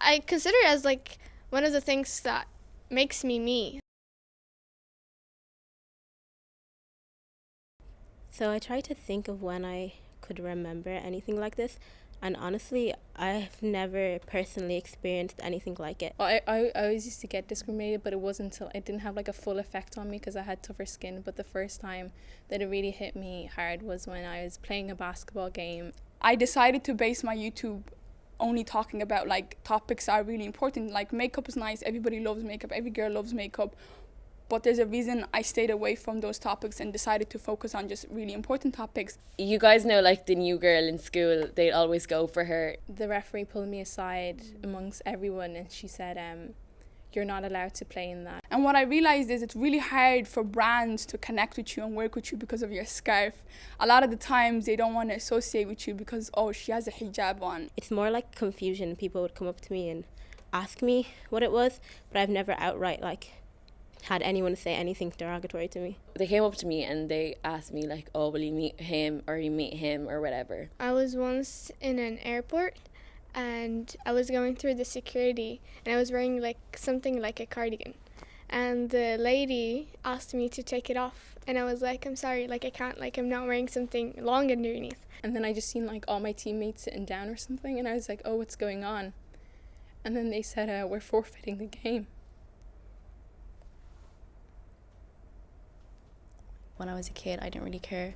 I consider it as like one of the things that makes me me. So I try to think of when I could remember anything like this, and honestly, I've never personally experienced anything like it. I always used to get discriminated, but it wasn't until it didn't have like a full effect on me because I had tougher skin. But the first time that it really hit me hard was when I was playing a basketball game. I decided to base my YouTube only talking about like topics that are really important. Like makeup is nice, everybody loves makeup, every girl loves makeup. But there's a reason I stayed away from those topics and decided to focus on just really important topics. You guys know, like, the new girl in school, they'd always go for her. The referee pulled me aside amongst everyone and she said, you're not allowed to play in that. And what I realized is it's really hard for brands to connect with you and work with you because of your scarf. A lot of the times they don't want to associate with you because, oh, she has a hijab on. It's more like confusion. People would come up to me and ask me what it was, but I've never outright had anyone say anything derogatory to me. They came up to me and they asked me, like, oh, will you meet him or you meet him or whatever. I was once in an airport and I was going through the security and I was wearing like something like a cardigan. And the lady asked me to take it off and I was like, I'm sorry, like I can't, like I'm not wearing something long underneath. And then I just seen like all my teammates sitting down or something and I was like, oh, what's going on? And then they said, we're forfeiting the game. When I was a kid, I didn't really care.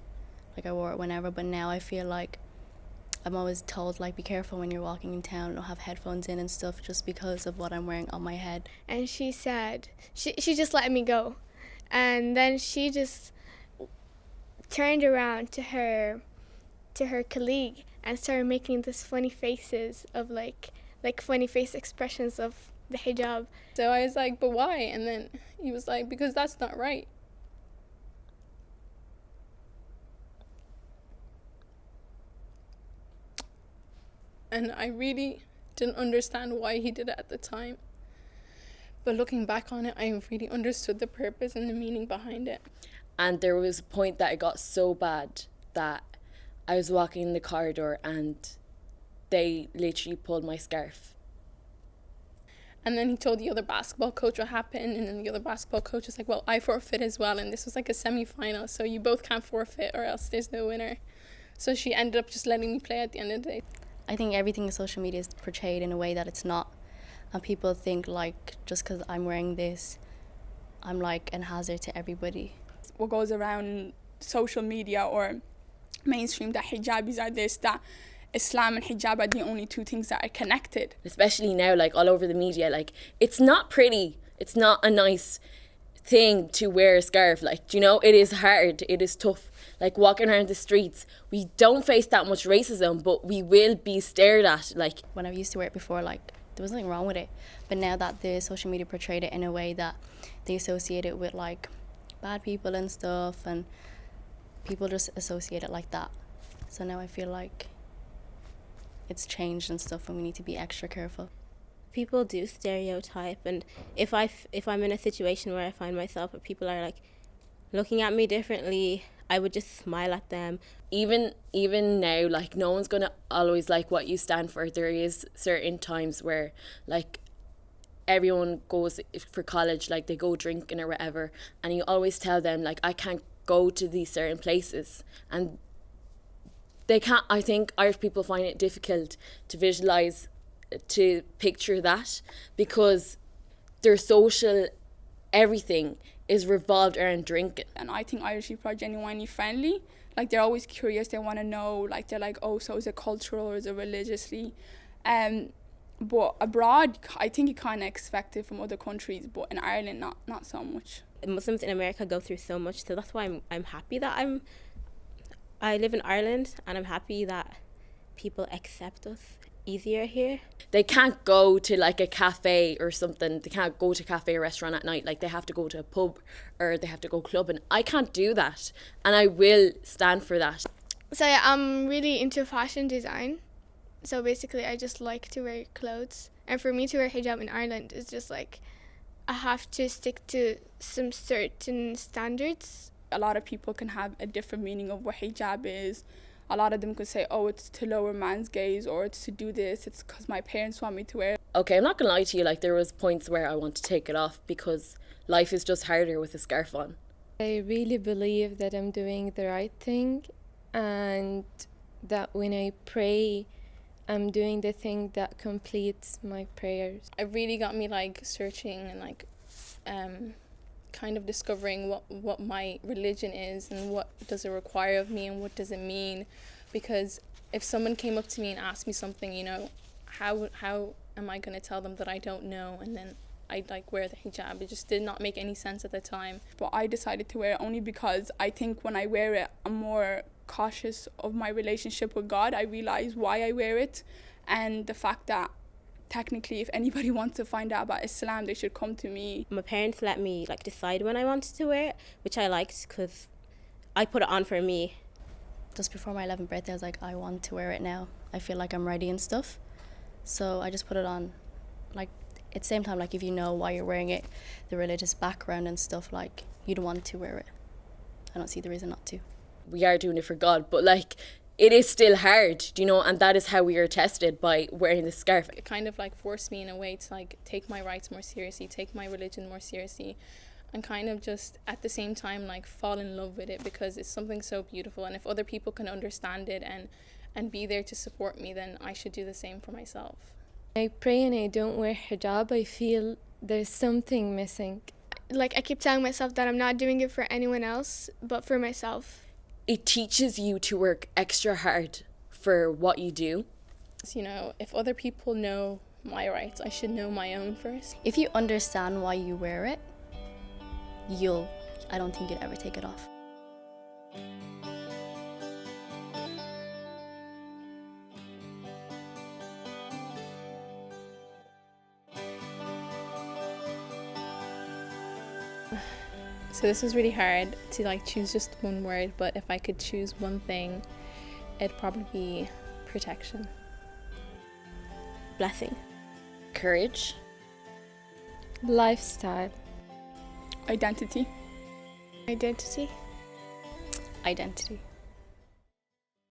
Like, I wore it whenever, but now I feel like I'm always told, like, be careful when you're walking in town, don't have headphones in and stuff, just because of what I'm wearing on my head. And she said, she just let me go. And then she just turned around to her colleague and started making this funny faces of like funny face expressions of the hijab. So I was like, but why? And then he was like, because that's not right. And I really didn't understand why he did it at the time. But looking back on it, I really understood the purpose and the meaning behind it. And there was a point that it got so bad that I was walking in the corridor and they literally pulled my scarf. And then he told the other basketball coach what happened, and then the other basketball coach was like, well, I forfeit as well, and this was like a semi-final, so you both can't forfeit or else there's no winner. So she ended up just letting me play at the end of the day. I think everything in social media is portrayed in a way that it's not. And people think, like, just because I'm wearing this, I'm like an hazard to everybody. What goes around social media or mainstream, that hijabis are this, that Islam and hijab are the only two things that are connected. Especially now, like, all over the media, like, it's not pretty. It's not a nice thing to wear a scarf. Like, do you know, it is hard. It is tough. Like, walking around the streets, we don't face that much racism, but we will be stared at. Like, when I used to wear it before, like, there was nothing wrong with it. But now that the social media portrayed it in a way that they associate it with, like, bad people and stuff, and people just associate it like that. So now I feel like it's changed and stuff, and we need to be extra careful. People do stereotype, and if I'm in a situation where I find myself where people are like looking at me differently, I would just smile at them. Even now, like, no one's gonna always like what you stand for. There is certain times where, like, everyone goes for college, like they go drinking or whatever, and you always tell them, like, I can't go to these certain places, and they can't. I think Irish people find it difficult to visualize, to picture that, because their social everything is revolved around drinking. And I think Irish people are genuinely friendly. Like, they're always curious, they want to know, like, they're like, oh, so is it cultural or is it religiously? But abroad, I think you kind of expect it from other countries, but in Ireland, not so much. Muslims in America go through so much, so that's why I'm happy that I live in Ireland, and I'm happy that people accept us easier here. They can't go to, like, a cafe or something. They can't go to a cafe or restaurant at night. Like, they have to go to a pub or they have to go clubbing. I can't do that, and I will stand for that. So yeah, I'm really into fashion design. So basically I just like to wear clothes, and for me to wear hijab in Ireland is just like I have to stick to some certain standards. A lot of people can have a different meaning of what hijab is. A lot of them could say, oh, it's to lower man's gaze, or it's to do this, it's because my parents want me to wear it. Okay, I'm not gonna lie to you, like there was points where I want to take it off because life is just harder with a scarf on. I really believe that I'm doing the right thing, and that when I pray, I'm doing the thing that completes my prayers. It really got me like searching and like kind of discovering what my religion is and what does it require of me and what does it mean. Because if someone came up to me and asked me something, you know, how am I going to tell them that I don't know, and then I'd like wear the hijab? It just did not make any sense at the time. But I decided to wear it only because I think when I wear it, I'm more cautious of my relationship with God. I realize why I wear it, and the fact that technically if anybody wants to find out about Islam, they should come to me. My parents let me like decide when I wanted to wear it, which I liked because I put it on for me. Just before my 11th birthday, I was like, I want to wear it now. I feel like I'm ready and stuff. So I just put it on. Like, at the same time, like, if you know why you're wearing it, the religious background and stuff, like, you'd want to wear it. I don't see the reason not to. We are doing it for God, but like it is still hard, you know, and that is how we are tested, by wearing the scarf. It kind of like forced me in a way to like take my rights more seriously, take my religion more seriously, and kind of just at the same time like fall in love with it, because it's something so beautiful, and if other people can understand it and be there to support me, then I should do the same for myself. I pray and I don't wear hijab, I feel there's something missing. Like, I keep telling myself that I'm not doing it for anyone else, but for myself. It teaches you to work extra hard for what you do. So, you know, if other people know my rights, I should know my own first. If you understand why you wear it, I don't think you'd ever take it off. So this was really hard to like choose just one word, but if I could choose one thing, it'd probably be protection. Blessing. Courage. Lifestyle. Identity. Identity. Identity.